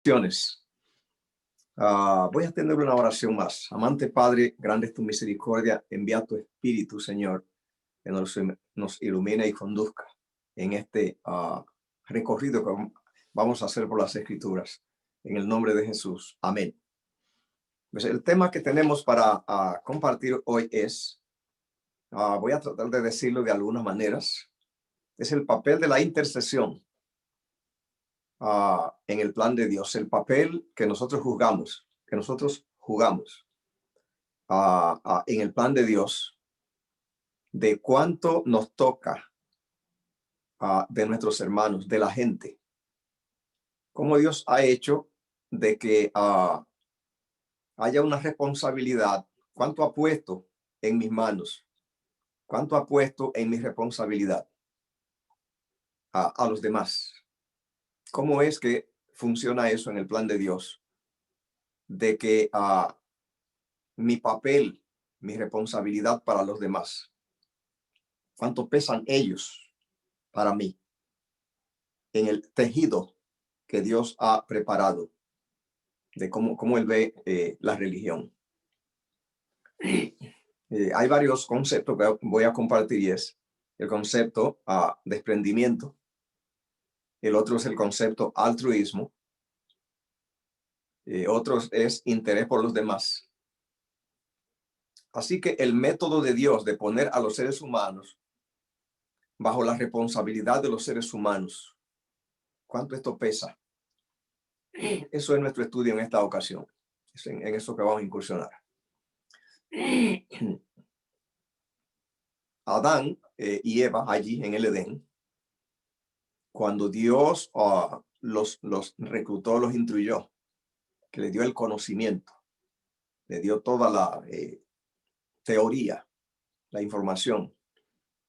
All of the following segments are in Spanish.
oraciones. Voy a tener una oración más. Amante Padre, grande es tu misericordia. Envía tu Espíritu, Señor, que nos ilumine y conduzca en este recorrido que vamos a hacer por las Escrituras. En el nombre de Jesús. Amén. Pues el tema que tenemos para compartir hoy es, voy a tratar de decirlo de algunas maneras, es el papel de la intercesión en el plan de Dios, el papel que nosotros jugamos en el plan de Dios, de cuánto nos toca de nuestros hermanos, de la gente, cómo Dios ha hecho de que haya una responsabilidad, cuánto ha puesto en mis manos, cuánto ha puesto en mi responsabilidad a los demás. ¿Cómo es que funciona eso en el plan de Dios? De que mi papel, mi responsabilidad para los demás, cuánto pesan ellos para mí en el tejido que Dios ha preparado, de cómo Él ve la religión. Hay varios conceptos que voy a compartir y es el concepto desprendimiento, el otro es el concepto altruismo, otro es interés por los demás. Así que el método de Dios de poner a los seres humanos bajo la responsabilidad de los seres humanos, ¿cuánto esto pesa? Eso es nuestro estudio en esta ocasión. Es en eso que vamos a incursionar. Adán y Eva allí en el Edén, cuando Dios los reclutó, los instruyó, que le dio el conocimiento, le dio toda la teoría, la información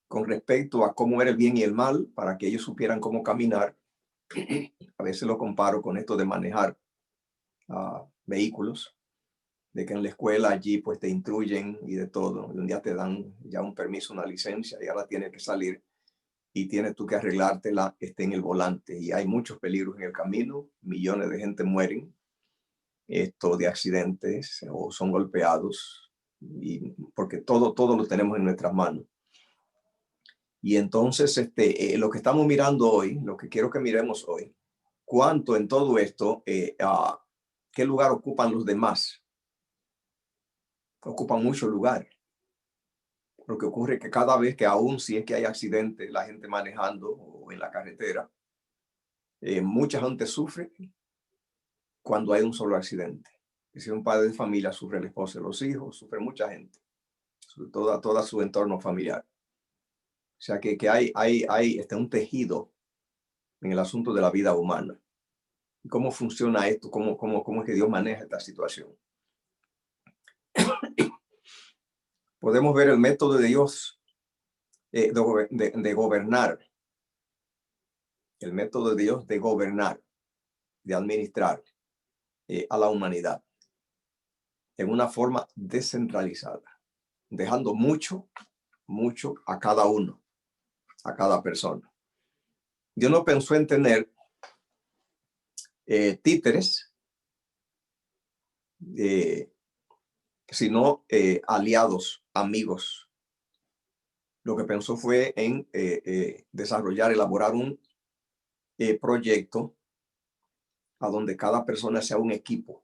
con respecto a cómo era el bien y el mal, para que ellos supieran cómo caminar. A veces lo comparo con esto de manejar vehículos, de que en la escuela allí pues te instruyen y de todo. Y un día te dan ya un permiso, una licencia, y ahora tienes que salir y tienes tú que arreglártela en el volante. Y hay muchos peligros en el camino, millones de gente mueren de accidentes o son golpeados, y porque todo lo tenemos en nuestras manos. Y entonces lo que estamos mirando hoy, lo que quiero que miremos hoy, cuánto en todo esto, qué lugar ocupan los demás. Ocupan mucho lugar. Lo que ocurre es que cada vez que, aún si es que hay accidentes, la gente manejando o en la carretera, mucha gente sufre cuando hay un solo accidente. Si un padre de familia sufre, la esposa y los hijos, sufre mucha gente, toda su entorno familiar. O sea que hay un tejido en el asunto de la vida humana. ¿Cómo funciona esto? ¿Cómo es que Dios maneja esta situación? Podemos ver el método de Dios de gobernar. El método de Dios de gobernar, de administrar a la humanidad en una forma descentralizada, dejando mucho a cada uno, a cada persona. Dios no pensó en tener títeres, sino aliados, amigos. Lo que pensó fue en desarrollar, elaborar un proyecto a donde cada persona sea un equipo.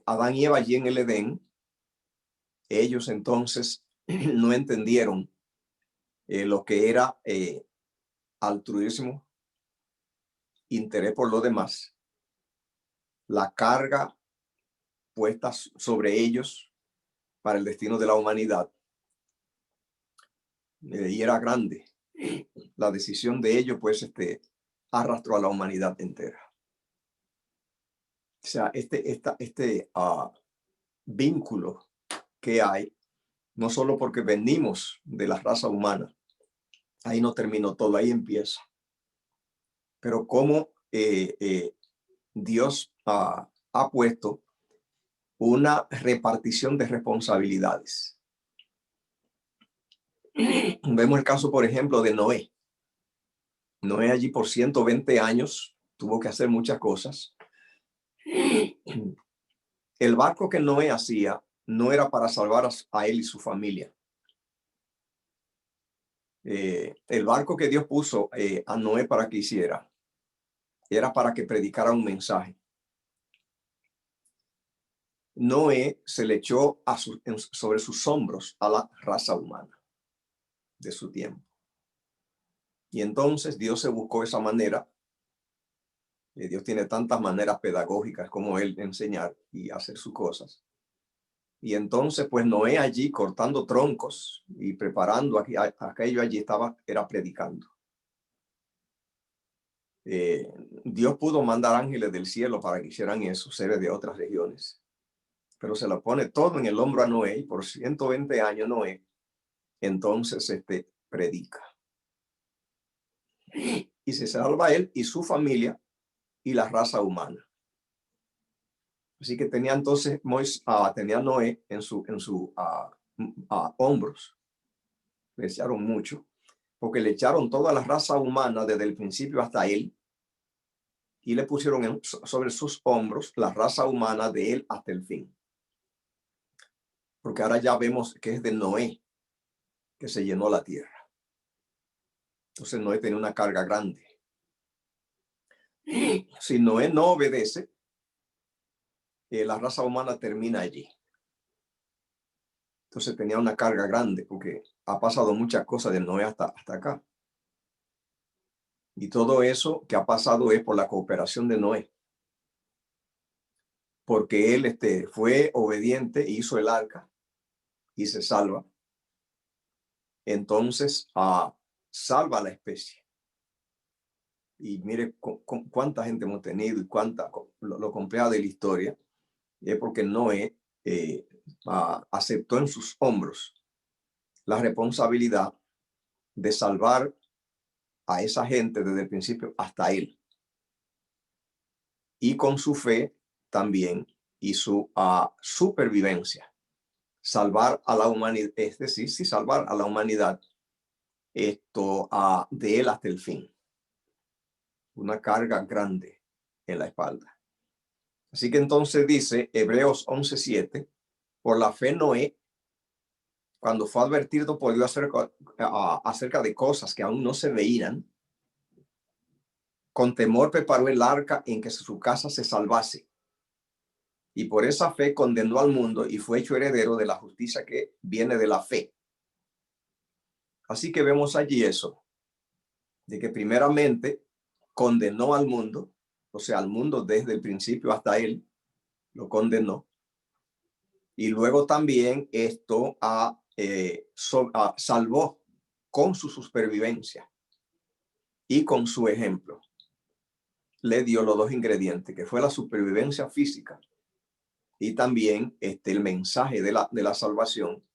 Adán y Eva allí en el Edén, ellos entonces no entendieron lo que era altruismo, interés por lo demás, la carga puesta sobre ellos para el destino de la humanidad. Y era grande. La decisión de ellos, pues, arrastró a la humanidad entera. O sea, este vínculo que hay, no solo porque venimos de la raza humana, ahí no terminó todo, ahí empieza. Pero cómo Dios ha puesto una repartición de responsabilidades. Vemos el caso, por ejemplo, de Noé. Noé allí por 120 años tuvo que hacer muchas cosas. El barco que Noé hacía no era para salvar a él y su familia. El barco que Dios puso a Noé para que hiciera era para que predicara un mensaje. Noé se le echó sobre sus hombros a la raza humana de su tiempo. Y entonces Dios se buscó esa manera. Dios tiene tantas maneras pedagógicas como él enseñar y hacer sus cosas. Y entonces, pues Noé allí cortando troncos y preparando aquello allí era predicando. Dios pudo mandar ángeles del cielo para que hicieran eso, seres de otras regiones. Pero se lo pone todo en el hombro a Noé y por 120 años Noé, entonces predica. Y se salva él y su familia y la raza humana. Así que tenía entonces tenía Noé en sus hombros. Le echaron mucho, porque le echaron toda la raza humana desde el principio hasta él y le pusieron sobre sus hombros la raza humana de él hasta el fin. Porque ahora ya vemos que es de Noé que se llenó la tierra. Entonces Noé tenía una carga grande. Si Noé no obedece, la raza humana termina allí. Entonces tenía una carga grande porque ha pasado muchas cosas de Noé hasta acá. Y todo eso que ha pasado es por la cooperación de Noé. Porque él fue obediente e hizo el arca y se salva. Entonces salva a la especie. Y mire cuánta gente hemos tenido y cuánta lo compleja de la historia. Es porque Noé aceptó en sus hombros la responsabilidad de salvar a esa gente desde el principio hasta él. Y con su fe también y su supervivencia. Salvar a la humanidad, es decir, sí, salvar a la humanidad de él hasta el fin. Una carga grande en la espalda. Así que entonces dice Hebreos 11:7, por la fe Noé, cuando fue advertido por Dios acerca de cosas que aún no se veían, con temor preparó el arca en que su casa se salvase. Y por esa fe condenó al mundo y fue hecho heredero de la justicia que viene de la fe. Así que vemos allí eso, de que primeramente condenó al mundo, o sea, al mundo desde el principio hasta él, lo condenó. Y luego también salvó con su supervivencia y con su ejemplo. Le dio los dos ingredientes, que fue la supervivencia física y también el mensaje de la salvación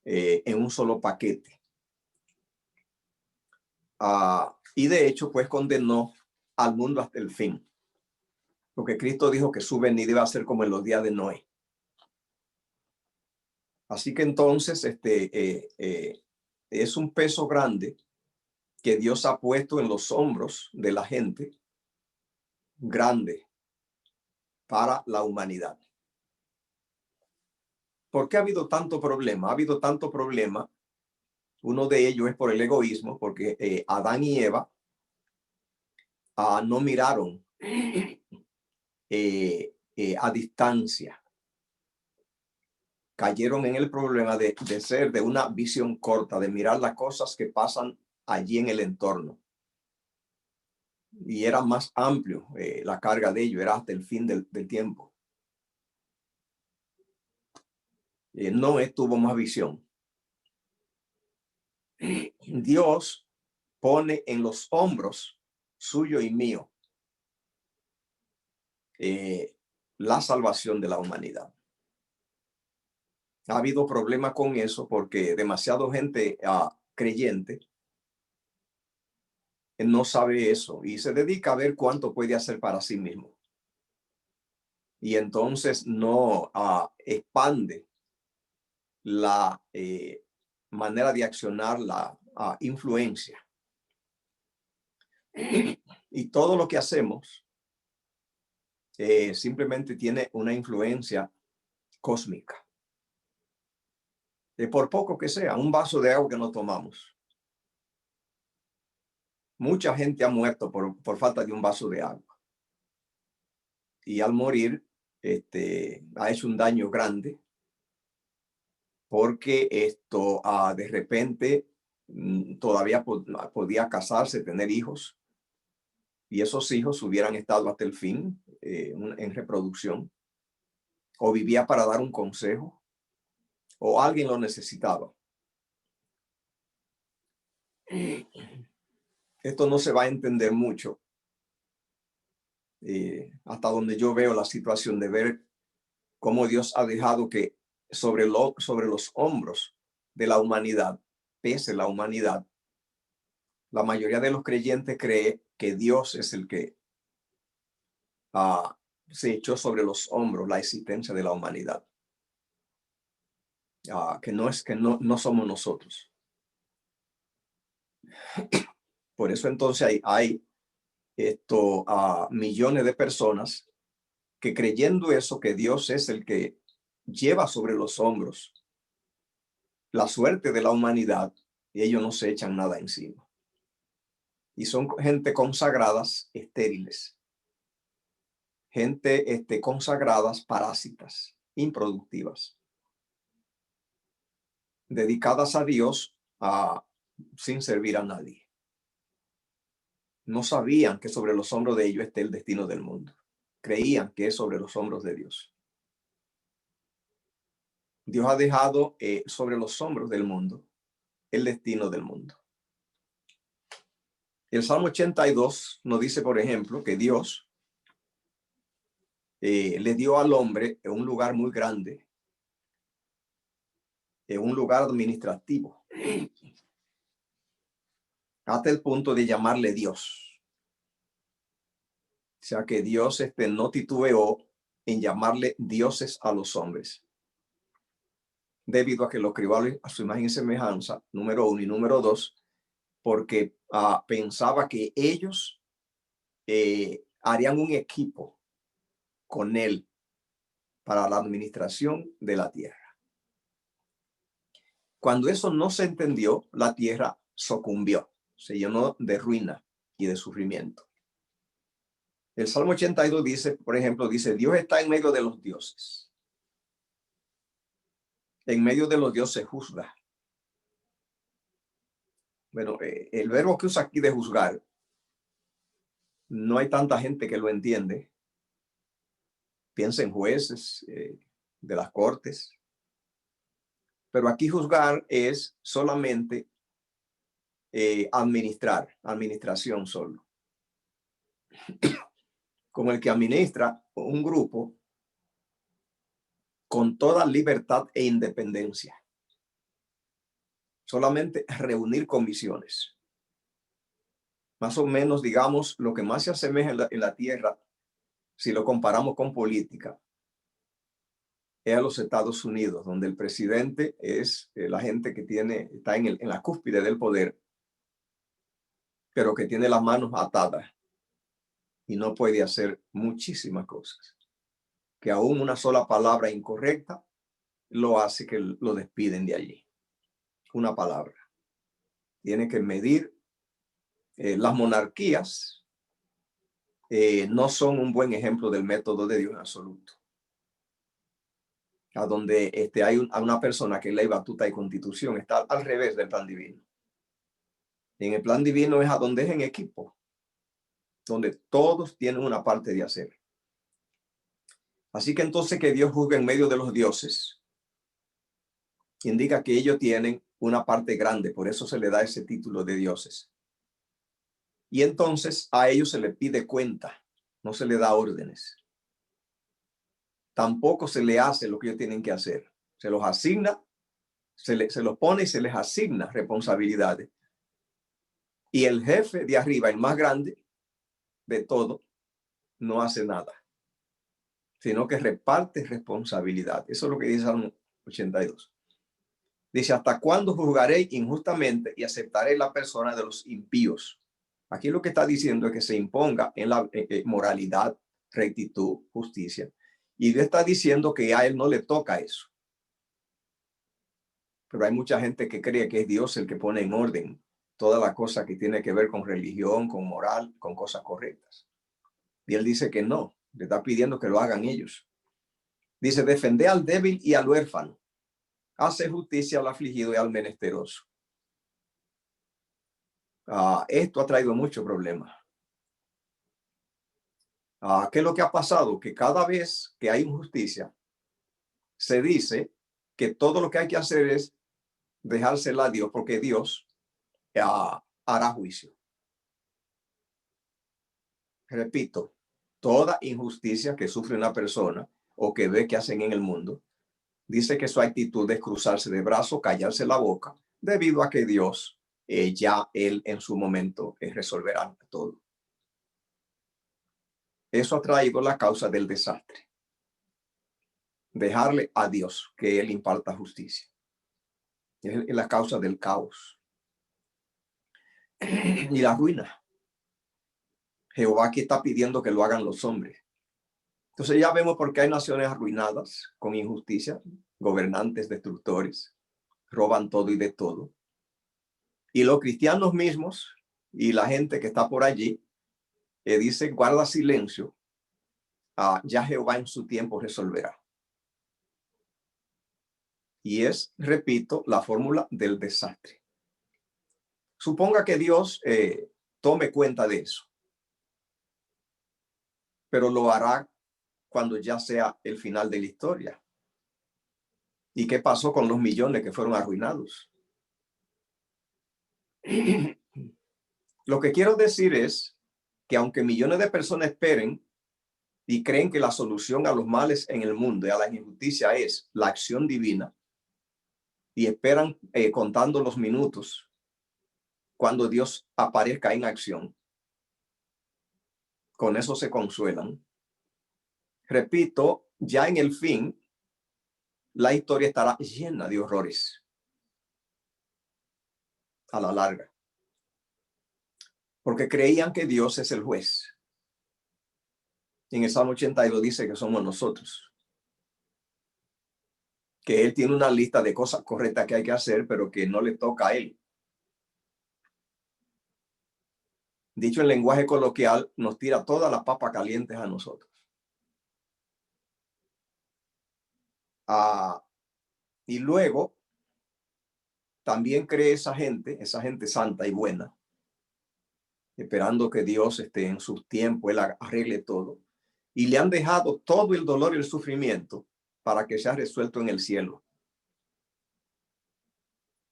en un solo paquete. Y de hecho, pues condenó al mundo hasta el fin. Porque Cristo dijo que su venida iba a ser como en los días de Noé. Así que entonces es un peso grande que Dios ha puesto en los hombros de la gente, grande para la humanidad. ¿Por qué ha habido tanto problema? Ha habido tanto problema. Uno de ellos es por el egoísmo, porque Adán y Eva no miraron a distancia. Cayeron en el problema de ser de una visión corta, de mirar las cosas que pasan allí en el entorno. Y era más amplio la carga de ello, era hasta el fin del tiempo. Noé tuvo más visión. Dios pone en los hombros suyo y mío la salvación de la humanidad. Ha habido problemas con eso porque demasiada gente creyente no sabe eso y se dedica a ver cuánto puede hacer para sí mismo. Y entonces no expande manera de accionar la influencia. Y todo lo que hacemos simplemente tiene una influencia cósmica. Por poco que sea, un vaso de agua que no tomamos. Mucha gente ha muerto por falta de un vaso de agua. Y al morir, ha hecho un daño grande porque esto de repente todavía podía casarse, tener hijos, y esos hijos hubieran estado hasta el fin en reproducción, o vivía para dar un consejo, o alguien lo necesitaba. Esto no se va a entender mucho hasta donde yo veo la situación de ver cómo Dios ha dejado que sobre los hombros de la humanidad, pese la humanidad, la mayoría de los creyentes cree que Dios es el que se echó sobre los hombros la existencia de la humanidad. Que no somos nosotros. Por eso entonces hay millones de personas que creyendo eso, que Dios es el que lleva sobre los hombros la suerte de la humanidad, y ellos no se echan nada encima. Y son gente consagradas estériles, gente consagradas parásitas, improductivas, dedicadas a Dios sin servir a nadie. No sabían que sobre los hombros de ellos está el destino del mundo. Creían que es sobre los hombros de Dios. Dios ha dejado sobre los hombros del mundo el destino del mundo. El Salmo 82 nos dice, por ejemplo, que Dios le dio al hombre un lugar muy grande, un lugar administrativo, hasta el punto de llamarle Dios. O sea que Dios no titubeó en llamarle dioses a los hombres, debido a que lo creó a su imagen y semejanza, número 1, y número 2, porque pensaba que ellos harían un equipo con él para la administración de la tierra. Cuando eso no se entendió, la tierra sucumbió, se llenó de ruina y de sufrimiento. El Salmo 82 dice, por ejemplo, dice, Dios está en medio de los dioses. En medio de los dioses juzga. Bueno, el verbo que usa aquí de juzgar, no hay tanta gente que lo entiende. Piensa en jueces de las cortes. Pero aquí juzgar es solamente administración solo. Como el que administra un grupo con toda libertad e independencia. Solamente reunir comisiones. Más o menos, digamos, lo que más se asemeja en la tierra, si lo comparamos con política, es a los Estados Unidos, donde el presidente es la gente que está en la cúspide del poder, pero que tiene las manos atadas y no puede hacer muchísimas cosas. Que aún una sola palabra incorrecta lo hace que lo despiden de allí. Una palabra. Tiene que medir. Las monarquías no son un buen ejemplo del método de Dios en absoluto. A donde hay una persona que es ley, batuta y constitución, está al revés del plan divino. En el plan divino es a donde es en equipo, donde todos tienen una parte de hacer. Así que entonces que Dios juzgue en medio de los dioses indica que ellos tienen una parte grande, por eso se le da ese título de dioses. Y entonces a ellos se les pide cuenta, no se le da órdenes. Tampoco se le hace lo que ellos tienen que hacer. Se los asigna, se los pone y se les asigna responsabilidades. Y el jefe de arriba, el más grande de todo, no hace nada, sino que reparte responsabilidad. Eso es lo que dice Salmo 82. Dice, ¿hasta cuándo juzgaré injustamente y aceptaré la persona de los impíos? Aquí lo que está diciendo es que se imponga en la moralidad, rectitud, justicia. Y Dios está diciendo que a él no le toca eso. Pero hay mucha gente que cree que es Dios el que pone en orden toda la cosa que tiene que ver con religión, con moral, con cosas correctas. Y él dice que no, le está pidiendo que lo hagan ellos. Dice, defende al débil y al huérfano. Hace justicia al afligido y al menesteroso. Esto ha traído mucho problema. ¿Qué es lo que ha pasado? Que cada vez que hay injusticia, se dice que todo lo que hay que hacer es dejársela a Dios, porque Dios hará juicio. Repito, toda injusticia que sufre una persona o que ve que hacen en el mundo, dice que su actitud es cruzarse de brazos, callarse la boca, debido a que Dios ya él en su momento resolverá todo. Eso ha traído la causa del desastre. Dejarle a Dios que él imparta justicia. Es la causa del caos y la ruina. Jehová aquí está pidiendo que lo hagan los hombres. Entonces ya vemos por qué hay naciones arruinadas con injusticia, gobernantes destructores, roban todo y de todo. Y los cristianos mismos y la gente que está por allí dice, guarda silencio, ya Jehová en su tiempo resolverá. Y es, repito, la fórmula del desastre. Suponga que Dios tome cuenta de eso, pero lo hará cuando ya sea el final de la historia. ¿Y qué pasó con los millones que fueron arruinados? Lo que quiero decir es que aunque millones de personas esperen y creen que la solución a los males en el mundo y a la injusticia es la acción divina, y esperan contando los minutos cuando Dios aparezca en acción, con eso se consuelan. Repito, ya en el fin, la historia estará llena de horrores a la larga, porque creían que Dios es el juez. En el Salmo 82 dice que somos nosotros, que él tiene una lista de cosas correctas que hay que hacer, pero que no le toca a él. Dicho en lenguaje coloquial, nos tira todas las papas calientes a nosotros. Y luego, también cree esa gente santa y buena, esperando que Dios esté en su tiempo, él arregle todo. Y le han dejado todo el dolor y el sufrimiento para que sea resuelto en el cielo.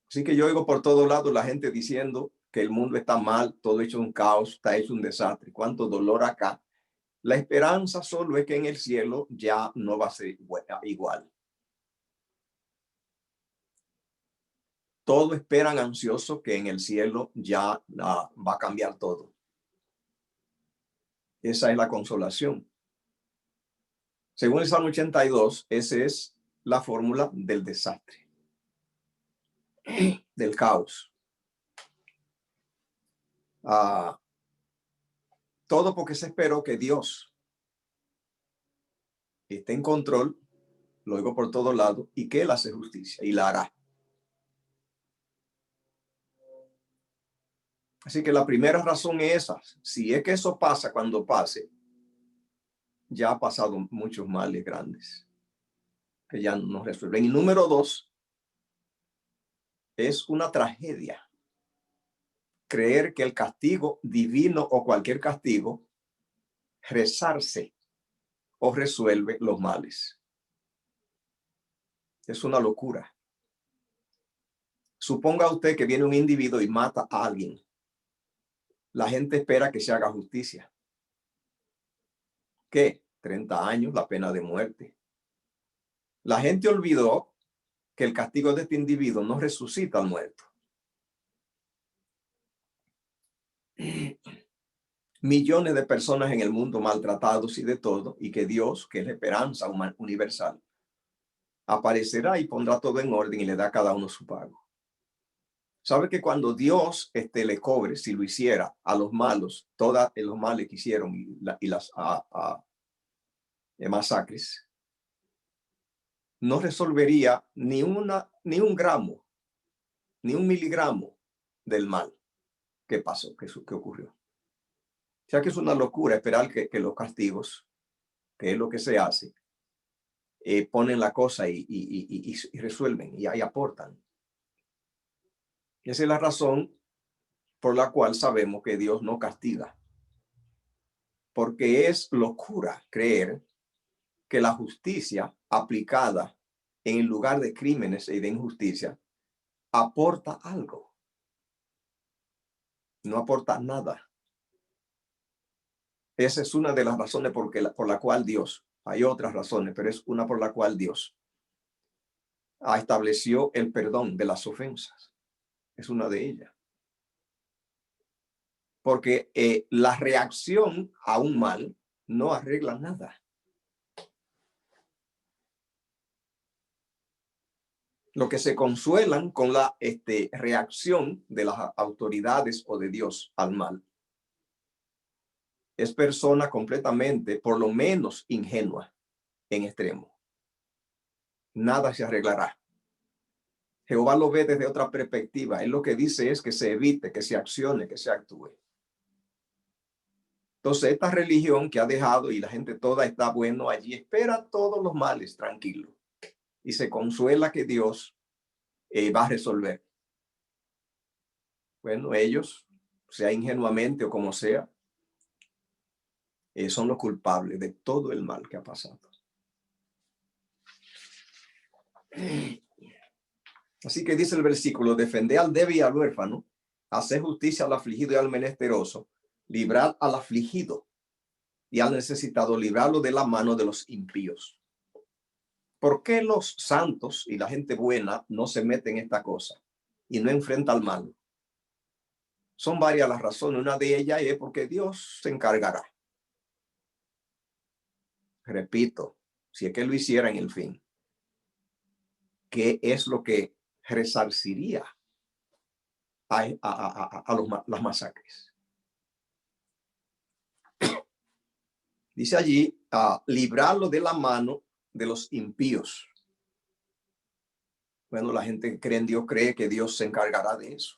Así que yo oigo por todos lados la gente diciendo que el mundo está mal, todo hecho un caos, está hecho un desastre. Cuánto dolor acá. La esperanza solo es que en el cielo ya no va a ser igual. Todos esperan ansioso que en el cielo ya va a cambiar todo. Esa es la consolación. Según el Salmo 82, esa es la fórmula del desastre, del caos. Todo porque se esperó que Dios esté en control, lo digo por todos lados, y que él hace justicia y la hará. Así que la primera razón es esa. Si es que eso pasa, cuando pase, ya ha pasado muchos males grandes que ya no resuelven. Y número dos, es una tragedia creer que el castigo divino o cualquier castigo resarce o resuelve los males. Es una locura. Suponga usted que viene un individuo y mata a alguien. La gente espera que se haga justicia. ¿Qué? 30 años, la pena de muerte. La gente olvidó que el castigo de este individuo no resucita al muerto. Millones de personas en el mundo maltratados y de todo, y que Dios, que es la esperanza universal, aparecerá y pondrá todo en orden y le da a cada uno su pago. ¿Sabe que cuando Dios le cobre, si lo hiciera, a los malos, todos los males que hicieron y las masacres, no resolvería ni un gramo, ni un miligramo del mal que pasó, que ocurrió? O sea que es una locura esperar que los castigos, que es lo que se hace, ponen la cosa y resuelven y ahí aportan. Esa es la razón por la cual sabemos que Dios no castiga. Porque es locura creer que la justicia aplicada en el lugar de crímenes y de injusticia aporta algo. No aporta nada. Esa es una de las razones por la cual Dios, hay otras razones, pero es una por la cual Dios estableció el perdón de las ofensas. Es una de ellas. Porque la reacción a un mal no arregla nada. Lo que se consuelan con la reacción de las autoridades o de Dios al mal es persona completamente, por lo menos ingenua en extremo. Nada se arreglará. Jehová lo ve desde otra perspectiva. Él lo que dice es que se evite, que se accione, que se actúe. Entonces, esta religión que ha dejado y la gente toda está bueno allí, espera todos los males tranquilo y se consuela que Dios va a resolver. Bueno, ellos, sea ingenuamente o como sea, son los culpables de todo el mal que ha pasado. Así que dice el versículo: defender al débil y al huérfano, hacer justicia al afligido y al menesteroso, librar al afligido y al necesitado, librarlo de la mano de los impíos. ¿Por qué los santos y la gente buena no se meten en esta cosa y no enfrenta al mal? Son varias las razones. Una de ellas es porque Dios se encargará. Repito, si es que lo hiciera en el fin, ¿qué es lo que resarciría a las masacres? Dice allí, librarlo de la mano de los impíos. Bueno, la gente cree en Dios, cree que Dios se encargará de eso.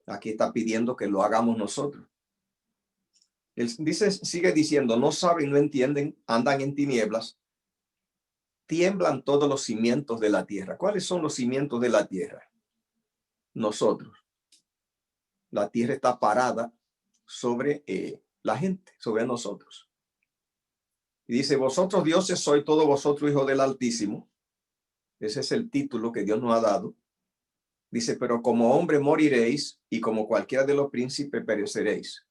Aquí está pidiendo que lo hagamos nosotros. Él dice, sigue diciendo, no saben, no entienden, andan en tinieblas, tiemblan todos los cimientos de la tierra. ¿Cuáles son los cimientos de la tierra? Nosotros. La tierra está parada sobre la gente, sobre nosotros. Y dice, vosotros dioses sois, todos vosotros hijos del Altísimo. Ese es el título que Dios nos ha dado. Dice, pero como hombre moriréis y como cualquiera de los príncipes pereceréis.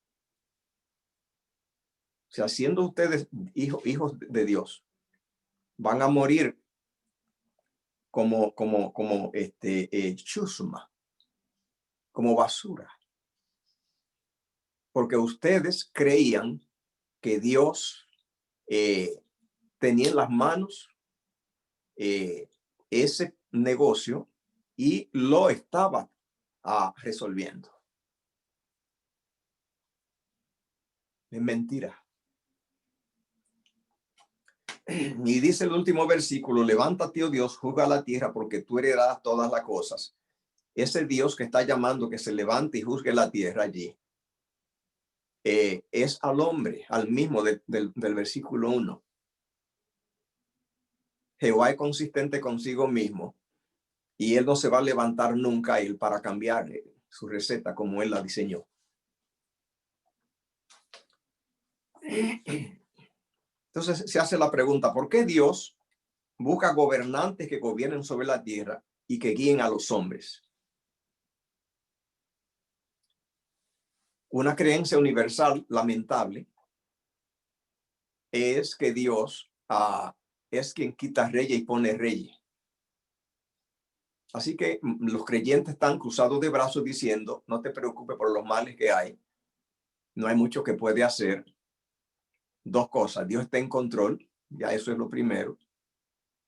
O sea, siendo ustedes hijos de Dios, van a morir como chusma, como basura. Porque ustedes creían que Dios tenía en las manos ese negocio y lo estaba resolviendo. Es mentira. Y dice el último versículo, levántate, oh Dios, juzga la tierra porque tú heredarás todas las cosas. Ese Dios que está llamando que se levante y juzgue la tierra allí, es al hombre, al mismo del versículo 1. Jehová es consistente consigo mismo y él no se va a levantar nunca él para cambiar su receta como él la diseñó. Entonces se hace la pregunta, ¿por qué Dios busca gobernantes que gobiernen sobre la tierra y que guíen a los hombres? Una creencia universal lamentable es que Dios es quien quita reyes y pone reyes. Así que los creyentes están cruzados de brazos diciendo, no te preocupes por los males que hay. No hay mucho que puede hacer. Dos cosas, Dios está en control, ya eso es lo primero.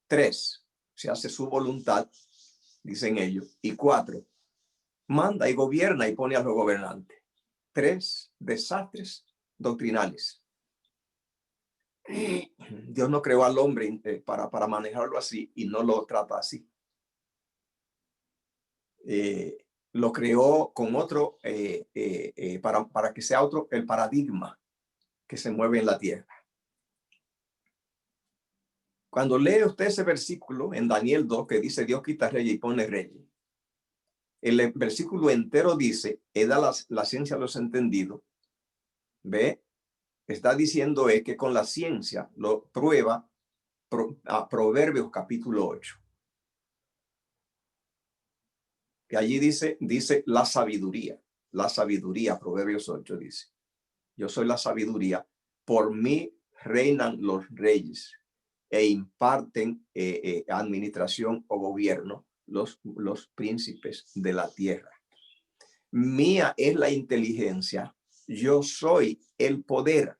3, se hace su voluntad, dicen ellos. Y 4, manda y gobierna y pone a los gobernantes. 3, desastres doctrinales. Dios no creó al hombre para manejarlo así y no lo trata así. Lo creó con otro, para que sea otro el paradigma que se mueve en la tierra. Cuando lee usted ese versículo en Daniel 2 que dice Dios quita reyes y pone reyes, el versículo entero dice, da la ciencia a los entendidos. ¿Ve? Está diciendo que con la ciencia lo prueba a Proverbios capítulo 8. Que allí dice la sabiduría, Proverbios 8 dice, yo soy la sabiduría, por mí reinan los reyes e imparten administración o gobierno los príncipes de la tierra. Mía es la inteligencia, yo soy el poder.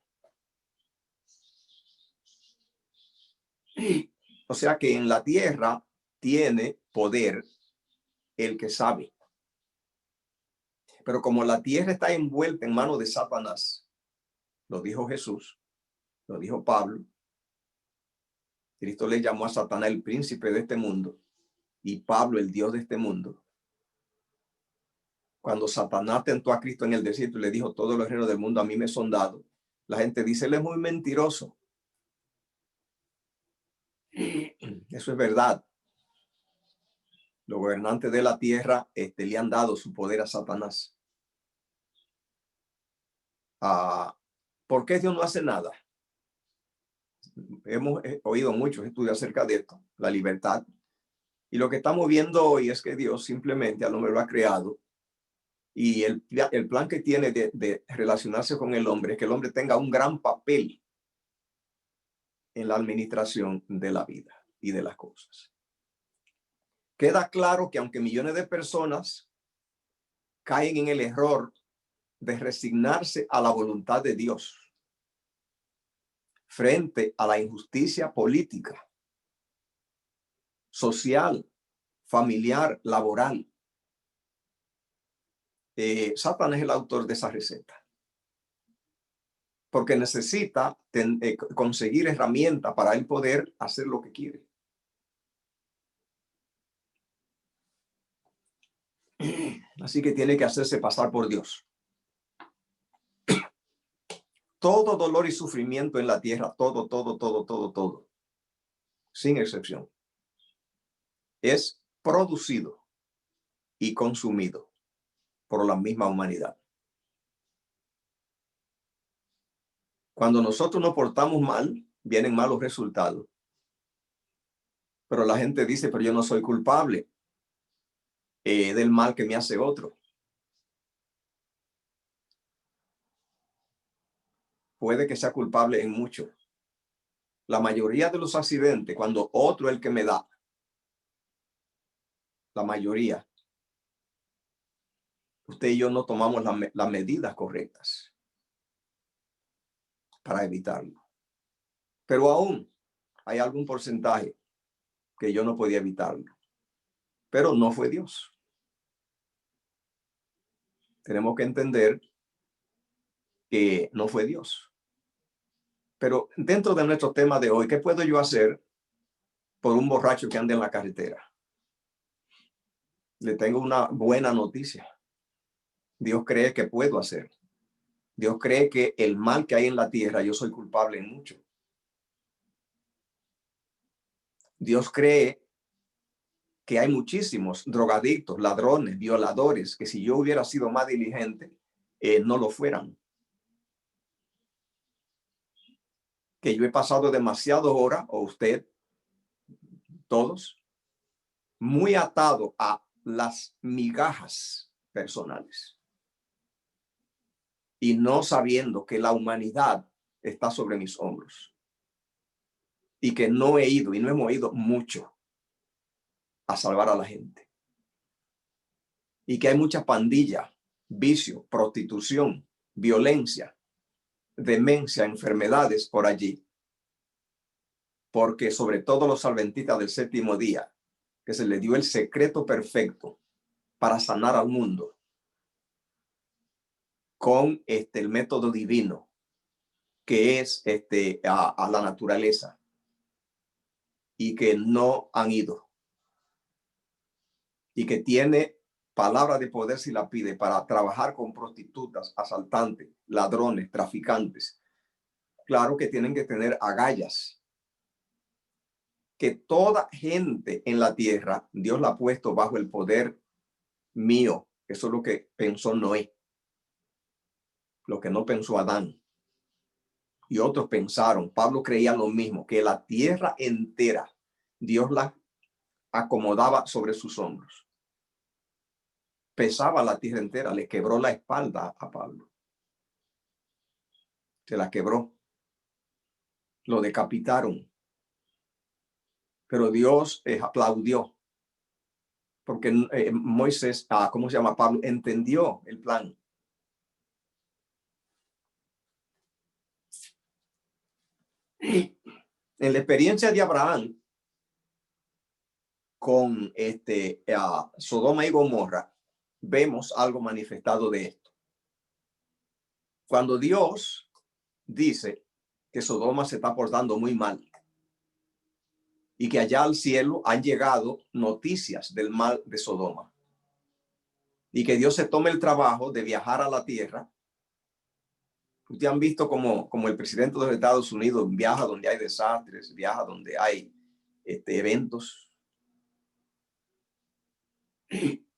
O sea que en la tierra tiene poder el que sabe. Pero como la tierra está envuelta en manos de Satanás, lo dijo Jesús, lo dijo Pablo, Cristo le llamó a Satanás el príncipe de este mundo y Pablo el Dios de este mundo. Cuando Satanás tentó a Cristo en el desierto y le dijo, todos los reinos del mundo a mí me son dados, la gente dice, él es muy mentiroso. Eso es verdad. Los gobernantes de la tierra le han dado su poder a Satanás. ¿Por qué Dios no hace nada? Hemos oído muchos estudios acerca de esto, la libertad. Y lo que estamos viendo hoy es que Dios simplemente al hombre lo ha creado. Y el plan que tiene de relacionarse con el hombre es que el hombre tenga un gran papel en la administración de la vida y de las cosas. Queda claro que aunque millones de personas caen en el error de resignarse a la voluntad de Dios frente a la injusticia política, social, familiar, laboral, Satanás es el autor de esa receta. Porque necesita conseguir herramientas para él poder hacer lo que quiere. Así que tiene que hacerse pasar por Dios. Todo dolor y sufrimiento en la tierra, todo, sin excepción, es producido y consumido por la misma humanidad. Cuando nosotros nos portamos mal, vienen malos resultados. Pero la gente dice, pero yo no soy culpable del mal que me hace otro. Puede que sea culpable en mucho. La mayoría de los accidentes, cuando otro es el que me da, la mayoría, usted y yo no tomamos las medidas correctas para evitarlo. Pero aún hay algún porcentaje que yo no podía evitarlo. Pero no fue Dios. Tenemos que entender que no fue Dios. Pero dentro de nuestro tema de hoy, ¿qué puedo yo hacer por un borracho que anda en la carretera? Le tengo una buena noticia. Dios cree que puedo hacer. Dios cree que el mal que hay en la tierra, yo soy culpable en mucho. Dios cree que hay muchísimos drogadictos, ladrones, violadores, que si yo hubiera sido más diligente, no lo fueran. Que yo he pasado demasiadas horas, o usted, todos, muy atado a las migajas personales y no sabiendo que la humanidad está sobre mis hombros y que no he ido y no hemos ido mucho a salvar a la gente y que hay mucha pandilla, vicio, prostitución, violencia, demencia, enfermedades por allí. porque sobre todo los adventistas del séptimo día, que se le dio el secreto perfecto para sanar al mundo con el método divino, que es a la naturaleza, y que no han ido, y que tiene palabra de poder si la pide para trabajar con prostitutas, asaltantes, ladrones, traficantes. Claro que tienen que tener agallas, que toda gente en la tierra, Dios la ha puesto bajo el poder mío. Eso es lo que pensó Noé, lo que no pensó Adán. Y otros pensaron, Pablo creía lo mismo, que la tierra entera, Dios la acomodaba sobre sus hombros. Pesaba la tierra entera, le quebró la espalda a Pablo. Se la quebró. Lo decapitaron. Pero Dios aplaudió. Porque Moisés, ¿cómo se llama? Pablo entendió el plan. En la experiencia de Abraham con Sodoma y Gomorra, vemos algo manifestado de esto. Cuando Dios dice que Sodoma se está portando muy mal y que allá al cielo han llegado noticias del mal de Sodoma y que Dios se tome el trabajo de viajar a la tierra. Ustedes han visto como el presidente de los Estados Unidos viaja donde hay desastres, viaja donde hay eventos.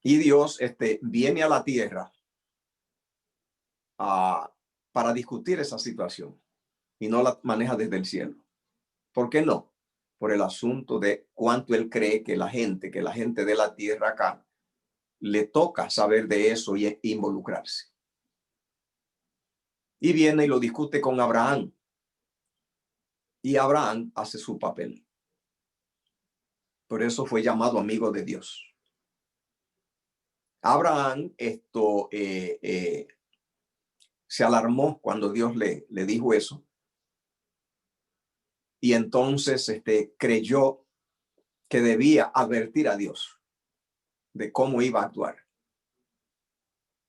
Y Dios viene a la tierra para discutir esa situación y no la maneja desde el cielo. ¿Por qué no? Por el asunto de cuánto él cree que la gente de la tierra acá le toca saber de eso y involucrarse. Y viene y lo discute con Abraham. Y Abraham hace su papel. Por eso fue llamado amigo de Dios. Abraham se alarmó cuando Dios le dijo eso. Y entonces creyó que debía advertir a Dios de cómo iba a actuar.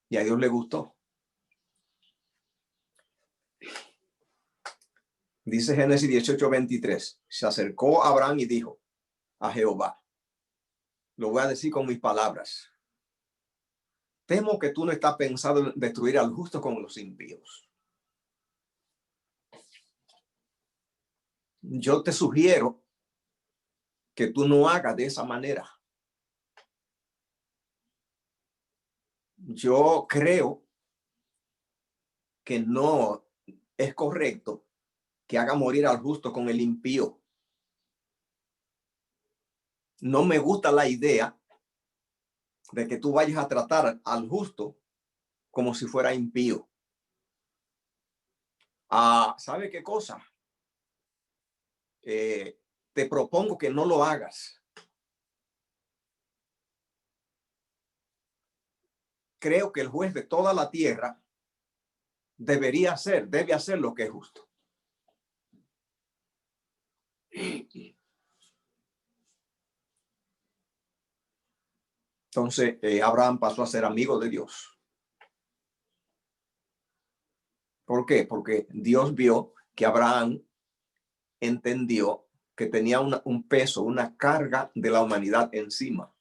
Y a Dios le gustó. Dice Génesis 18:23. Se acercó a Abraham y dijo a Jehová, lo voy a decir con mis palabras. Temo que tú no estás pensando en destruir al justo con los impíos. Yo te sugiero que tú no hagas de esa manera. Yo creo que no es correcto que haga morir al justo con el impío. No me gusta la idea de que tú vayas a tratar al justo como si fuera impío. ¿Sabe qué cosa? Te propongo que no lo hagas. Creo que el juez de toda la tierra debe hacer lo que es justo. Entonces, Abraham pasó a ser amigo de Dios. ¿Por qué? Porque Dios vio que Abraham entendió que tenía un peso, una carga de la humanidad encima.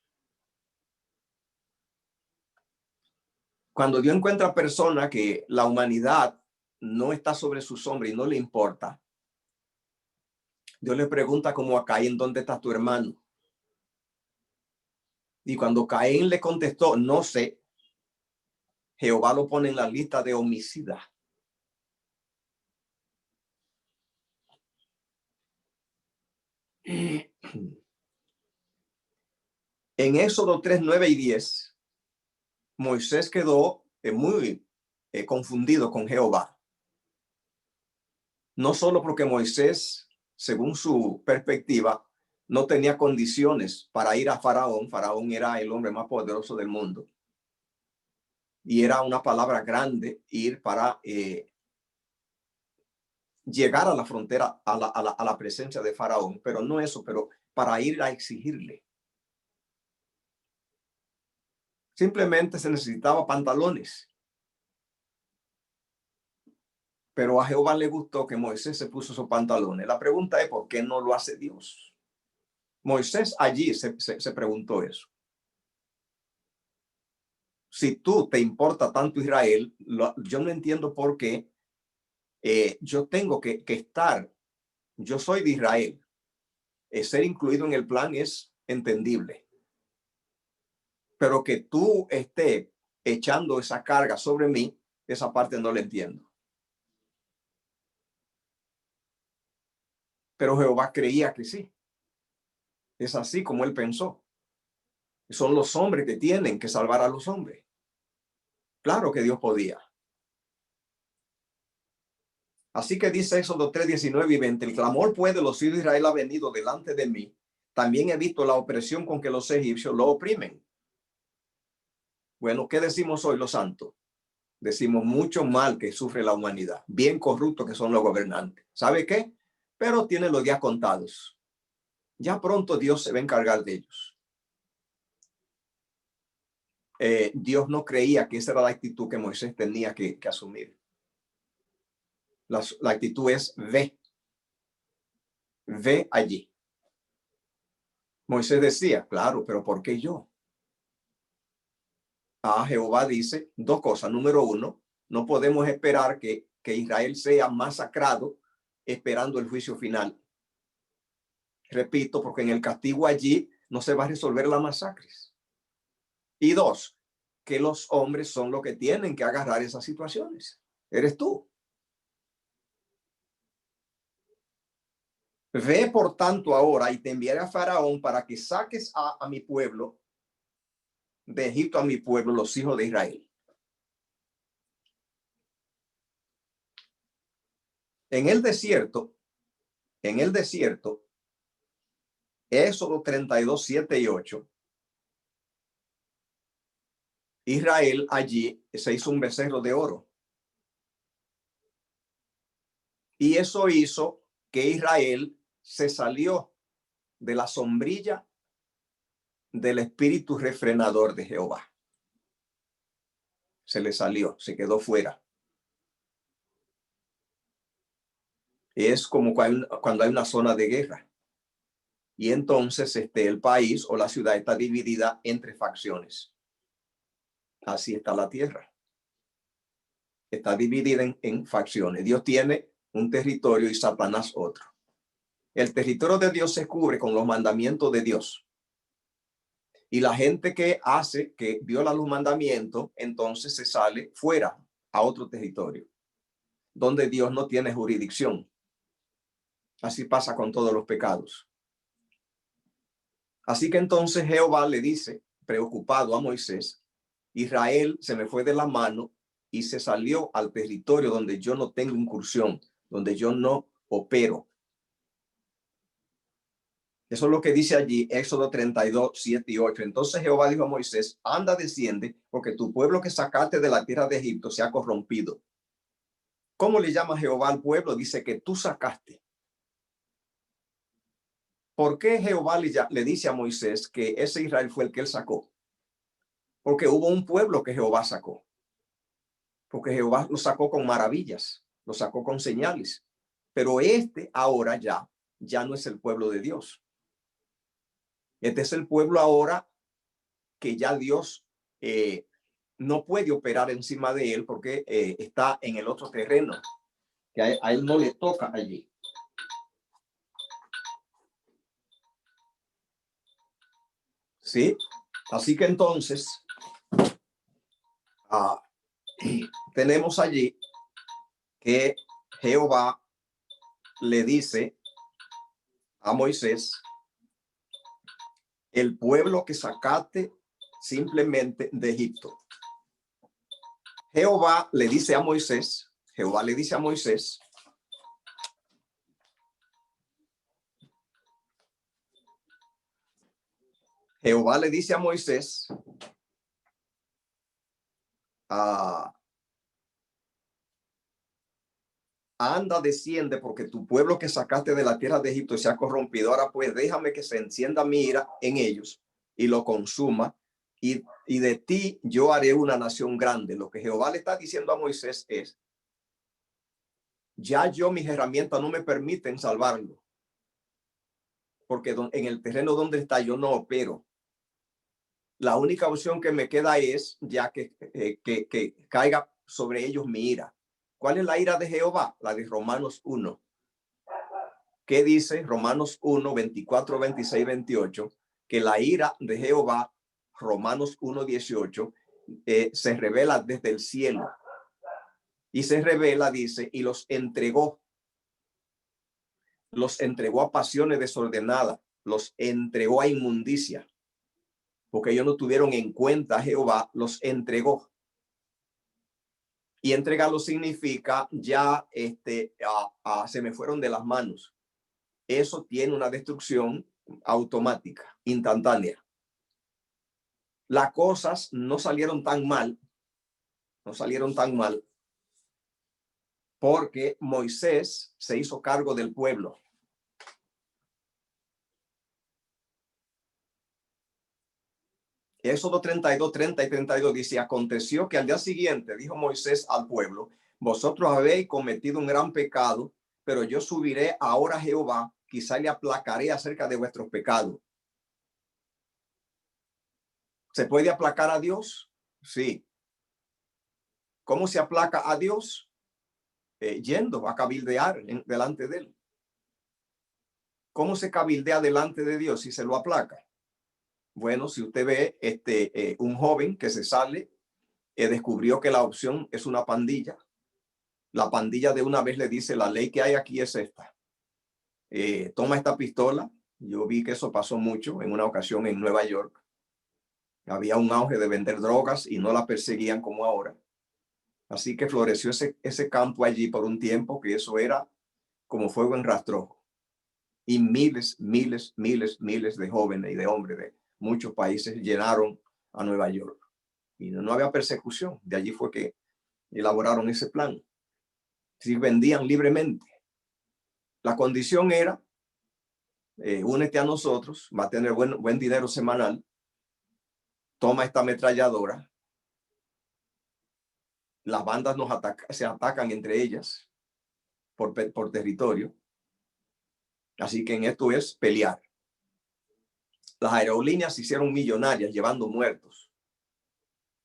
Cuando Dios encuentra personas que la humanidad no está sobre sus hombros y no le importa, Dios le pregunta como a Caín, ¿dónde está tu hermano? Y cuando Caín le contestó, no sé, Jehová lo pone en la lista de homicidas. En Éxodo 3, 9 y 10, Moisés quedó muy confundido con Jehová. No solo porque Moisés, según su perspectiva, no tenía condiciones para ir a Faraón. Faraón era el hombre más poderoso del mundo. Y era una palabra grande ir para llegar a la frontera, a la presencia de Faraón, pero no eso, pero para ir a exigirle. Simplemente se necesitaba pantalones. Pero a Jehová le gustó que Moisés se puso esos pantalones. La pregunta es, ¿por qué no lo hace Dios? Moisés allí se preguntó eso. Si tú te importa tanto Israel, yo no entiendo por qué yo tengo que estar, yo soy de Israel. Ser incluido en el plan es entendible. Pero que tú estés echando esa carga sobre mí, esa parte no la entiendo. Pero Jehová creía que sí. Es así como él pensó. Son los hombres que tienen que salvar a los hombres. Claro que Dios podía. Así que dice Éxodo 3, 19 y 20, el clamor pues de los hijos de Israel ha venido delante de mí. También he visto la opresión con que los egipcios lo oprimen. Bueno, ¿qué decimos hoy los santos? Decimos mucho mal que sufre la humanidad, bien corruptos que son los gobernantes. ¿Sabe qué? Pero tienen los días contados. Ya pronto Dios se va a encargar de ellos. Dios no creía que esa era la actitud que Moisés tenía que asumir. La actitud es ve allí. Moisés decía, claro, pero ¿por qué yo? Jehová dice dos cosas. Número uno, no podemos esperar que Israel sea masacrado esperando el juicio final. Repito, porque en el castigo allí no se va a resolver las masacres. Y dos, que los hombres son los que tienen que agarrar esas situaciones. Eres tú. Ve por tanto ahora y te enviaré a Faraón para que saques a mi pueblo de Egipto, a mi pueblo, los hijos de Israel. En el desierto, Éxodo 32, 7 y 8, Israel allí se hizo un becerro de oro. Y eso hizo que Israel se salió de la sombrilla del espíritu refrenador de Jehová. Se le salió, se quedó fuera. Es como cuando hay una zona de guerra. Y entonces el país o la ciudad está dividida entre facciones. Así está la tierra. Está dividida en facciones. Dios tiene un territorio y Satanás otro. El territorio de Dios se cubre con los mandamientos de Dios. Y la gente que viola los mandamientos, entonces se sale fuera a otro territorio, donde Dios no tiene jurisdicción. Así pasa con todos los pecados. Así que entonces Jehová le dice, preocupado a Moisés, Israel se me fue de la mano y se salió al territorio donde yo no tengo incursión, donde yo no opero. Eso es lo que dice allí, Éxodo 32, 7 y 8. Entonces Jehová dijo a Moisés, anda, desciende, porque tu pueblo que sacaste de la tierra de Egipto se ha corrompido. ¿Cómo le llama Jehová al pueblo? Dice que tú sacaste. ¿Por qué Jehová le dice a Moisés que ese Israel fue el que él sacó? Porque hubo un pueblo que Jehová sacó. Porque Jehová lo sacó con maravillas, lo sacó con señales. Pero ahora ya no es el pueblo de Dios. Este es el pueblo ahora que ya Dios no puede operar encima de él porque está en el otro terreno, que a él no le toca allí. ¿Sí? Así que entonces tenemos allí que Jehová le dice a Moisés, el pueblo que sacaste simplemente de Egipto. Jehová le dice a Moisés, anda, desciende, porque tu pueblo que sacaste de la tierra de Egipto se ha corrompido. Ahora pues déjame que se encienda mi ira en ellos y lo consuma, y de ti yo haré una nación grande. Lo que Jehová le está diciendo a Moisés es, ya yo, mis herramientas no me permiten salvarlo, porque en el terreno donde está yo no opero. La única opción que me queda es ya que caiga sobre ellos mi ira. ¿Cuál es la ira de Jehová? La de Romanos 1. ¿Qué dice Romanos 1, 24, 26, 28? Que la ira de Jehová, Romanos 1, 18, se revela desde el cielo. Y se revela, dice, y los entregó a pasiones desordenadas, los entregó a inmundicia, porque ellos no tuvieron en cuenta a Jehová, los entregó. Y entregarlo significa ya se me fueron de las manos. Eso tiene una destrucción automática, instantánea. Las cosas no salieron tan mal, porque Moisés se hizo cargo del pueblo. Éxodo 32, 30 y 32 dice, aconteció que al día siguiente dijo Moisés al pueblo, vosotros habéis cometido un gran pecado, pero yo subiré ahora a Jehová, quizá le aplacaré acerca de vuestros pecados. ¿Se puede aplacar a Dios? Sí. ¿Cómo se aplaca a Dios? Yendo a cabildear delante de él. ¿Cómo se cabildea delante de Dios si se lo aplaca? Bueno, si usted ve un joven que se sale, descubrió que la opción es una pandilla. La pandilla de una vez le dice, la ley que hay aquí es esta. Toma esta pistola. Yo vi que eso pasó mucho en una ocasión en Nueva York. Había un auge de vender drogas y no la perseguían como ahora. Así que floreció ese campo allí por un tiempo, que eso era como fuego en rastrojo. Y miles de jóvenes y de hombres de muchos países llenaron a Nueva York. Y no había persecución. De allí fue que elaboraron ese plan. Si vendían libremente. La condición era, únete a nosotros, va a tener buen dinero semanal, toma esta ametralladora. Las bandas se atacan entre ellas por territorio. Así que en esto es pelear. Las aerolíneas se hicieron millonarias llevando muertos.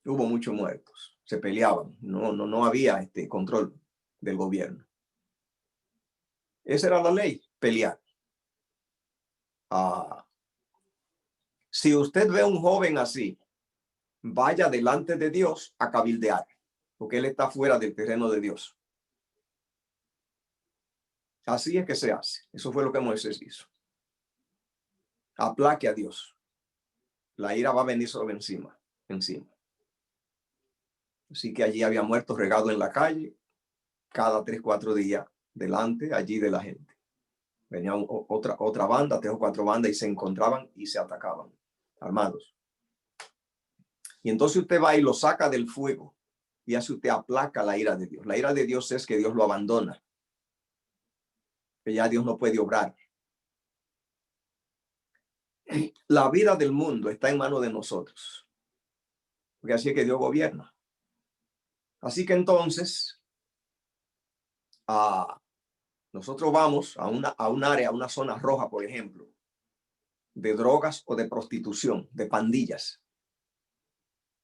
Hubo muchos muertos. Se peleaban. No había control del gobierno. Esa era la ley, pelear. Si usted ve a un joven así, vaya delante de Dios a cabildear, porque él está fuera del terreno de Dios. Así es que se hace. Eso fue lo que Moisés hizo. Aplaque a Dios. La ira va a venir sobre encima. Así que allí había muertos regados en la calle, cada 3, 4 días, delante allí de la gente. Venía otra banda, 3 o 4 bandas, y se encontraban y se atacaban, armados. Y entonces usted va y lo saca del fuego, y así usted aplaca la ira de Dios. La ira de Dios es que Dios lo abandona, que ya Dios no puede obrar. La vida del mundo está en manos de nosotros, porque así es que Dios gobierna. Así que entonces, nosotros vamos a un área, a una zona roja, por ejemplo, de drogas o de prostitución, de pandillas,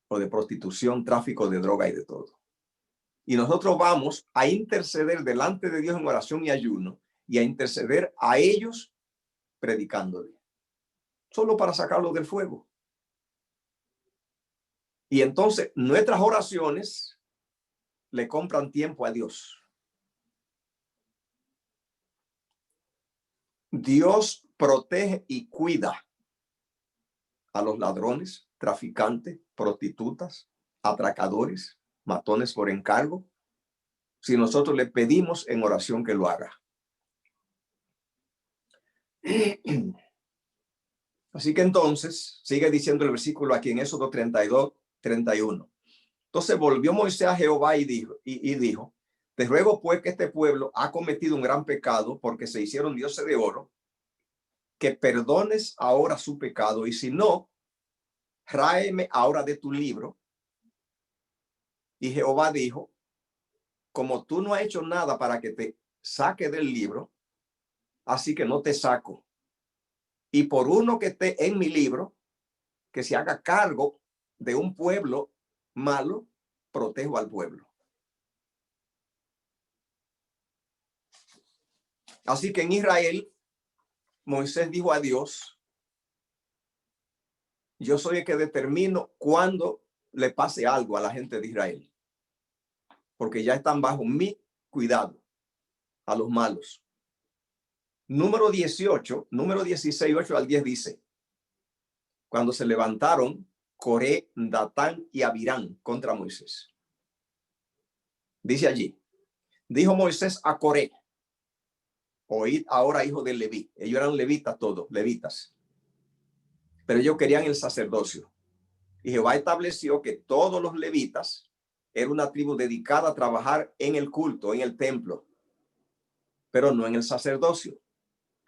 o de prostitución, tráfico de droga y de todo. Y nosotros vamos a interceder delante de Dios en oración y ayuno, y a interceder a ellos predicándole, solo para sacarlos del fuego. Y entonces nuestras oraciones le compran tiempo a Dios. Dios protege y cuida a los ladrones, traficantes, prostitutas, atracadores, matones por encargo, si nosotros le pedimos en oración que lo haga. Así que entonces, sigue diciendo el versículo aquí en Éxodo 32, 31. Entonces volvió Moisés a Jehová y dijo, Te ruego pues que este pueblo ha cometido un gran pecado porque se hicieron dioses de oro, que perdones ahora su pecado, y si no, tráeme ahora de tu libro. Y Jehová dijo, como tú no has hecho nada para que te saque del libro, así que no te saco. Y por uno que esté en mi libro, que se haga cargo de un pueblo malo, protejo al pueblo. Así que en Israel, Moisés dijo a Dios, yo soy el que determino cuándo le pase algo a la gente de Israel, porque ya están bajo mi cuidado, a los malos. Número 18, número 16, 8 al 10 dice, cuando se levantaron Coré, Datán y Abirán contra Moisés. Dice allí, dijo Moisés a Coré, oíd ahora, hijo de Leví. Ellos eran levitas todos, levitas, pero ellos querían el sacerdocio. Y Jehová estableció que todos los levitas eran una tribu dedicada a trabajar en el culto, en el templo, pero no en el sacerdocio,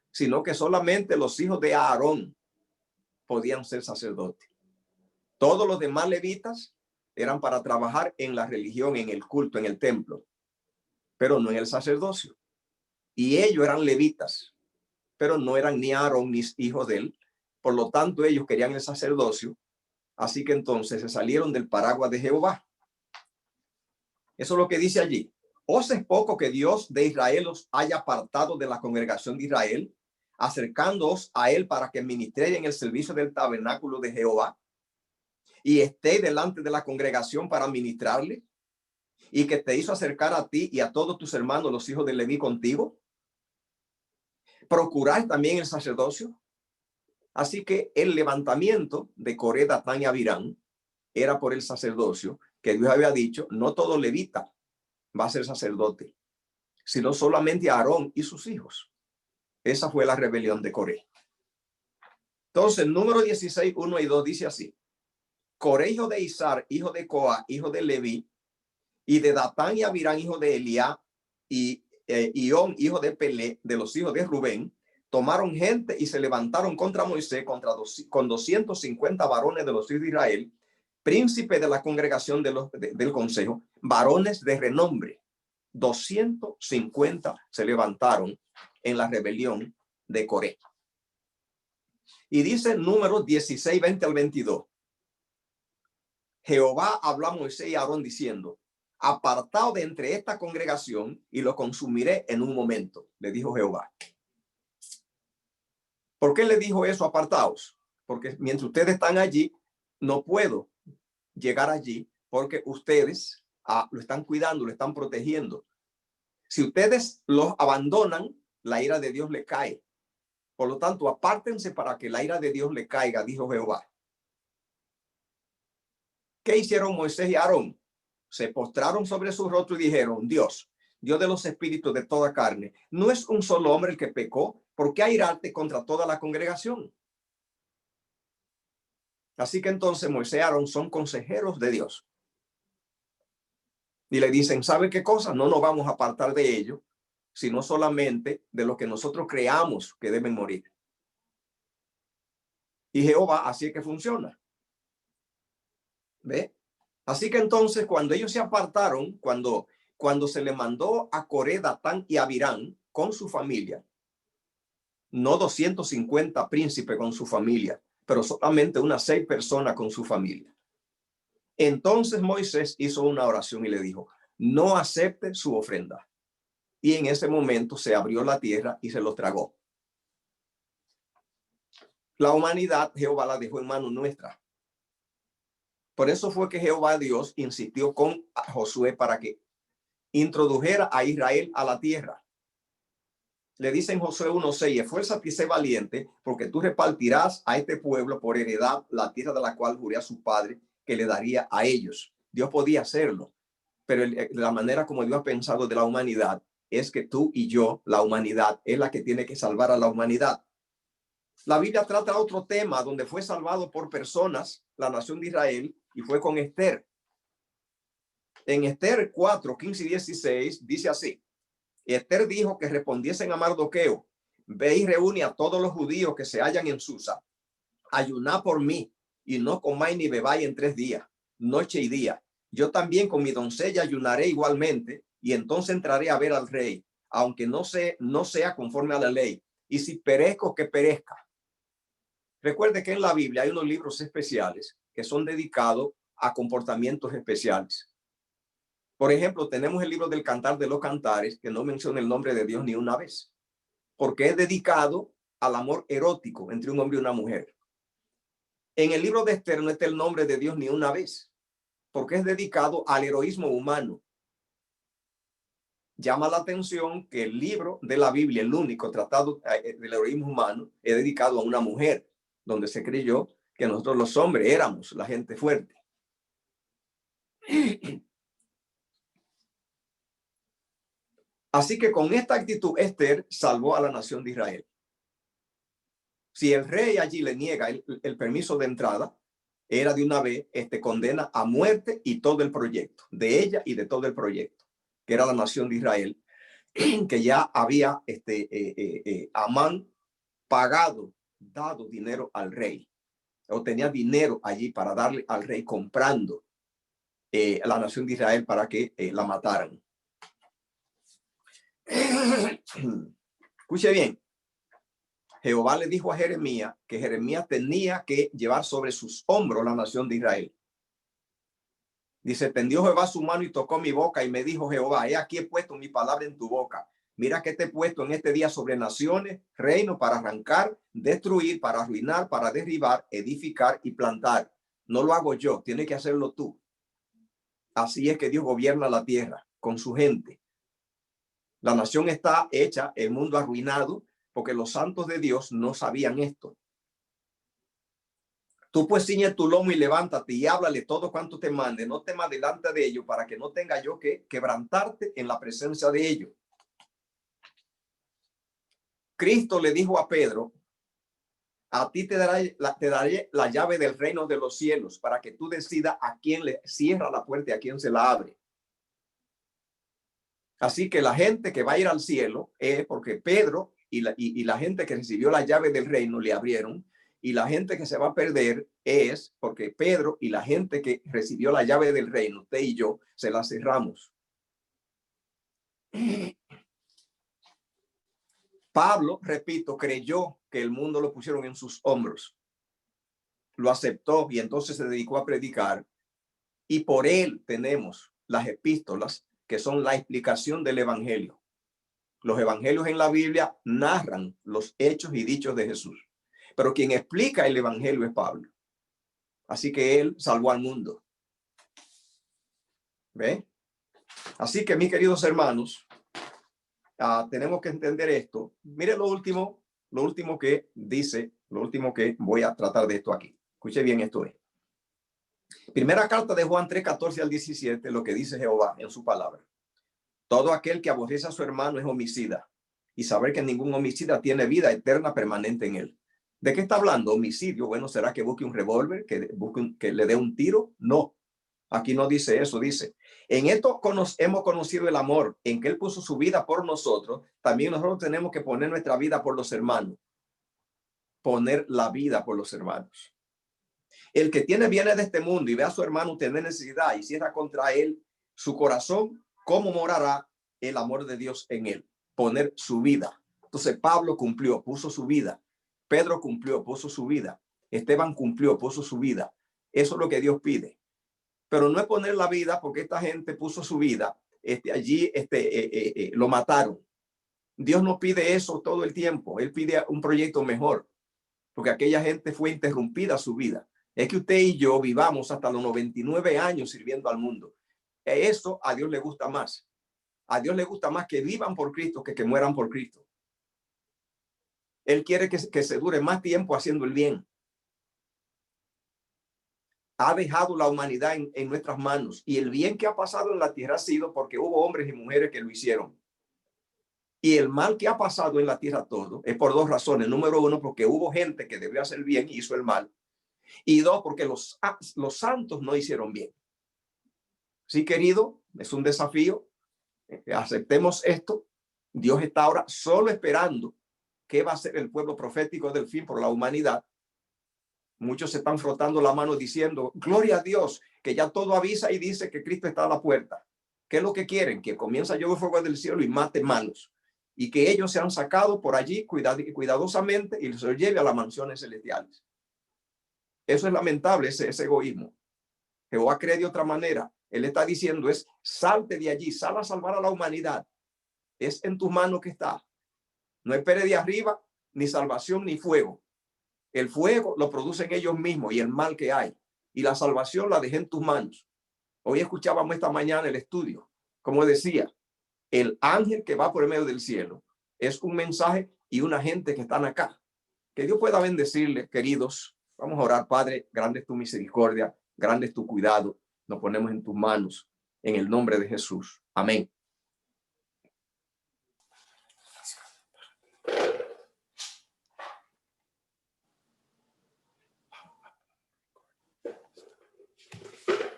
sino que solamente los hijos de Aarón podían ser sacerdotes. Todos los demás levitas eran para trabajar en la religión, en el culto, en el templo, pero no en el sacerdocio. Y ellos eran levitas, pero no eran ni Aarón ni hijos de él. Por lo tanto, ellos querían el sacerdocio. Así que entonces se salieron del paraguas de Jehová. Eso es lo que dice allí. ¿Os es poco que Dios de Israel os haya apartado de la congregación de Israel, acercándoos a él para que ministréis en el servicio del tabernáculo de Jehová y estéis delante de la congregación para ministrarle, y que te hizo acercar a ti y a todos tus hermanos, los hijos de Leví, contigo? ¿Procuráis también el sacerdocio? Así que el levantamiento de Coré, Datán y Abirán era por el sacerdocio, que Dios había dicho, no todo levita va a ser sacerdote, sino solamente Aarón y sus hijos. Esa fue la rebelión de Coré. Entonces, número 16, 1 y 2 dice así. Coré, hijo de Izar, hijo de Coa, hijo de Leví, y de Datán y Abirán, hijo de Eliá, y Ión, hijo de Pelé, de los hijos de Rubén, tomaron gente y se levantaron contra Moisés con 250 varones de los hijos de Israel, príncipe de la congregación del consejo, varones de renombre. 250 se levantaron en la rebelión de Coré. Y dice números 16, 20 al 22. Jehová habló a Moisés y a Aarón diciendo, apartado de entre esta congregación y lo consumiré en un momento, le dijo Jehová. ¿Por qué le dijo eso, apartaos? Porque mientras ustedes están allí, no puedo llegar allí porque ustedes lo están cuidando, lo están protegiendo. Si ustedes los abandonan, la ira de Dios le cae. Por lo tanto, apártense para que la ira de Dios le caiga, dijo Jehová. ¿Qué hicieron Moisés y Aarón? Se postraron sobre su rostro y dijeron, Dios de los espíritus de toda carne, ¿no es un solo hombre el que pecó? ¿Por qué airarte contra toda la congregación? Así que entonces Moisés y Aarón son consejeros de Dios. Y le dicen, ¿sabe qué cosa? No nos vamos a apartar de ello, sino solamente de lo que nosotros creamos que deben morir. Y Jehová, así es que funciona. ¿Ve? Así que entonces cuando ellos se apartaron, cuando se le mandó a Coré, Datán y Abirán con su familia, no 250 príncipes con su familia, pero solamente unas 6 personas con su familia. Entonces Moisés hizo una oración y le dijo, no acepte su ofrenda. Y en ese momento se abrió la tierra y se los tragó. La humanidad Jehová la dejó en manos nuestras. Por eso fue que Jehová Dios insistió con Josué para que introdujera a Israel a la tierra. Le dice en Josué 1:6, esfuérzate y sé valiente, porque tú repartirás a este pueblo por heredad la tierra de la cual juré a su padre que le daría a ellos. Dios podía hacerlo, pero la manera como Dios ha pensado de la humanidad es que tú y yo, la humanidad, es la que tiene que salvar a la humanidad. La Biblia trata otro tema donde fue salvado por personas la nación de Israel y fue con Esther. En Esther 4, 15 y 16 dice así. Esther dijo que respondiesen a Mardoqueo: ve y reúne a todos los judíos que se hallan en Susa, ayuná por mí y no comáis ni bebáis en 3 días, noche y día. Yo también con mi doncella ayunaré igualmente, y entonces entraré a ver al rey, aunque no sea conforme a la ley. Y si perezco, que perezca. Recuerde que en la Biblia hay unos libros especiales que son dedicados a comportamientos especiales. Por ejemplo, tenemos el libro del Cantar de los Cantares, que no menciona el nombre de Dios ni una vez, porque es dedicado al amor erótico entre un hombre y una mujer. En el libro de Esther no está el nombre de Dios ni una vez, porque es dedicado al heroísmo humano. Llama la atención que el libro de la Biblia, el único tratado del heroísmo humano, es dedicado a una mujer, donde se creyó que nosotros los hombres éramos la gente fuerte. Así que con esta actitud, Esther salvó a la nación de Israel. Si el rey allí le niega el permiso de entrada, era de una vez condena a muerte y todo el proyecto, de ella y de todo el proyecto, que era la nación de Israel, que ya había Amán pagado, dado dinero al rey, o tenía dinero allí para darle al rey comprando a la nación de Israel para que la mataran. Escuche bien. Jehová le dijo a Jeremías que Jeremías tenía que llevar sobre sus hombros la nación de Israel. Dice, tendió Jehová su mano y tocó mi boca y me dijo Jehová, he aquí he puesto mi palabra en tu boca. Mira que te he puesto en este día sobre naciones, reino para arrancar, destruir, para arruinar, para derribar, edificar y plantar. No lo hago yo, tiene que hacerlo tú. Así es que Dios gobierna la tierra con su gente. La nación está hecha, el mundo arruinado, porque los santos de Dios no sabían esto. Tú pues ciñe tu lomo y levántate y háblale todo cuanto te mande. No temas delante de ellos para que no tenga yo que quebrantarte en la presencia de ellos. Cristo le dijo a Pedro, a ti te daré la llave del reino de los cielos para que tú decidas a quién le cierra la puerta y a quién se la abre. Así que la gente que va a ir al cielo es porque Pedro y la gente que recibió la llave del reino le abrieron, y la gente que se va a perder es porque Pedro y la gente que recibió la llave del reino, usted y yo, se la cerramos. Pablo, repito, creyó que el mundo lo pusieron en sus hombros, lo aceptó y entonces se dedicó a predicar, y por él tenemos las epístolas, que son la explicación del evangelio. Los evangelios en la Biblia narran los hechos y dichos de Jesús, pero quien explica el evangelio es Pablo. Así que él salvó al mundo. ¿Ve? Así que, mis queridos hermanos, tenemos que entender esto. Mire lo último que dice, lo último que voy a tratar de esto aquí. Escuche bien, esto es. Primera carta de Juan 3, 14 al 17, lo que dice Jehová en su palabra. Todo aquel que aborrece a su hermano es homicida, y saber que ningún homicida tiene vida eterna permanente en él. ¿De qué está hablando? Homicidio. Bueno, ¿será que busque un revólver, que le dé un tiro? No, aquí no dice eso. Dice, en esto hemos conocido el amor, en que él puso su vida por nosotros. También nosotros tenemos que poner nuestra vida por los hermanos. Poner la vida por los hermanos. El que tiene bienes de este mundo y ve a su hermano tener necesidad y cierra contra él su corazón, ¿cómo morará el amor de Dios en él? Poner su vida. Entonces Pablo cumplió, puso su vida. Pedro cumplió, puso su vida. Esteban cumplió, puso su vida. Eso es lo que Dios pide. Pero no es poner la vida porque esta gente puso su vida. Allí lo mataron. Dios no pide eso todo el tiempo. Él pide un proyecto mejor, porque aquella gente fue interrumpida su vida. Es que usted y yo vivamos hasta los 99 años sirviendo al mundo. Eso a Dios le gusta más. A Dios le gusta más que vivan por Cristo que mueran por Cristo. Él quiere que se dure más tiempo haciendo el bien. Ha dejado la humanidad en nuestras manos, y el bien que ha pasado en la tierra ha sido porque hubo hombres y mujeres que lo hicieron. Y el mal que ha pasado en la tierra todo es por 2 razones. Número 1, porque hubo gente que debió hacer bien y hizo el mal. Y 2, porque los santos no hicieron bien. Sí, querido, es un desafío. Aceptemos esto. Dios está ahora solo esperando qué va a ser el pueblo profético del fin por la humanidad. Muchos se están frotando la mano diciendo, gloria a Dios, que ya todo avisa y dice que Cristo está a la puerta. ¿Qué es lo que quieren? Que comienza a llover fuego del cielo y mate malos. Y que ellos sean sacados por allí cuidadosamente y se los lleve a las mansiones celestiales. Eso es lamentable, ese egoísmo. Jehová cree de otra manera. Él está diciendo es, salte de allí, sal a salvar a la humanidad. Es en tus manos que está. No espere de arriba ni salvación ni fuego. El fuego lo producen ellos mismos y el mal que hay. Y la salvación la dejé en tus manos. Hoy escuchábamos esta mañana el estudio. Como decía, el ángel que va por el medio del cielo es un mensaje y una gente que están acá. Que Dios pueda bendecirles, queridos. Vamos a orar, Padre. Grande es tu misericordia, grande es tu cuidado. Nos ponemos en tus manos. En el nombre de Jesús. Amén.